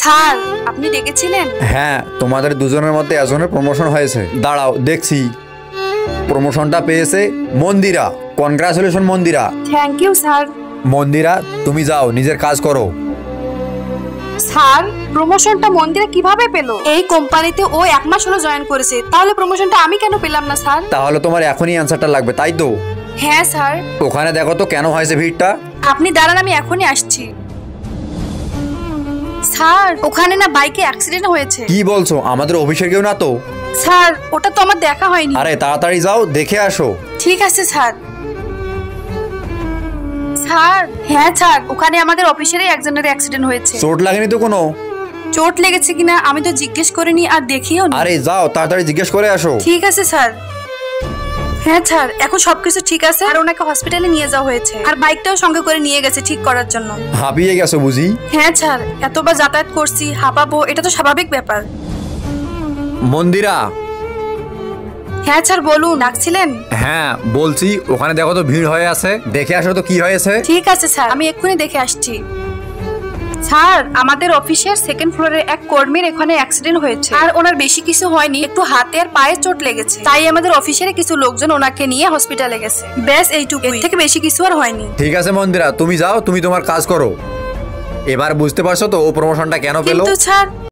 Sir, আপনি ডেকেছিলেন? হ্যাঁ, তোমাদের দুজনের মধ্যে একজনের প্রমোশন হয়েছে। দাঁড়াও দেখছি। প্রমোশনটা পেয়েছে Mandira. Congratulation Mandira. Thank you sir. Mandira, তুমি যাও, নিজের কাজ করো। স্যার, প্রমোশনটা মন্দিরা কিভাবে পেল? এই কোম্পানিতে ও 1 মাস হলো জয়েন করেছে, তাহলে প্রমোশনটা আমি কেন পেলাম না স্যার? তাহলে তোমার এখনই অ্যান্সারটা লাগবে, তাই তো? হ্যাঁ স্যার। ওখানে দেখো তো কেন হয়েছে ভিড়টা। আপনি দাঁড়ান, আমি এখনই আসছি। স্যার, ওখানে না বাইকে অ্যাক্সিডেন্ট হয়েছে। কি বলছো? আমাদের অফিসের কেউ না তো? স্যার, ওটা তো আমার দেখা হয়নি। আরে তাড়াতাড়ি যাও, দেখে আসো। ঠিক আছে স্যার। স্যার, হ্যাঁ স্যার, ওখানে আমাদের অফিসেরই একজনের অ্যাক্সিডেন্ট হয়েছে। চোট লাগেনি তো কোনো? চোট লেগেছে কিনা আমি তো জিজ্ঞেস করিনি আর দেখিও নি। আরে যাও, তাড়াতাড়ি জিজ্ঞেস করে আসো। ঠিক আছে স্যার। হ্যাঁ স্যার, এখন সবকিছু ঠিক আছে আর ওনাকে হসপিটালে নিয়ে যাওয়া হয়েছে আর বাইকটাও সঙ্গে করে নিয়ে গেছে ঠিক করার জন্য। হাঁপিয়ে গেছো বুঝি? হ্যাঁ স্যার, এতবার যাতায়াত করছি, হাঁপাবো, এটা তো স্বাভাবিক ব্যাপার। মন্দিরা। হ্যাঁ স্যার, বলুন, ডাকছিলেন? হ্যাঁ বলছি, ওখানে দেখো তো ভিড় হয়ে আছে, দেখে আসো তো কি হয়েছে। ঠিক আছে স্যার, আমি এক্ষুনি দেখে আসছি। স্যার, আমাদের অফিসের 2nd ফ্লোরের এক কর্মীর এখানে অ্যাক্সিডেন্ট হয়েছে আর ওনার বেশি কিছু হয়নি, একটু হাতে আর পায়ে চোট লেগেছে, তাই আমাদের অফিসের কিছু লোকজন ওনাকে নিয়ে হসপিটালে গেছে। ব্যাস এইটুকুই, এর থেকে বেশি কিছু আর হয়নি। ঠিক আছে মন্দিরা, তুমি যাও, তুমি তোমার কাজ করো। এবার বুঝতে পারছো তো ও প্রমোশনটা কেন পেলো? কিন্তু স্যার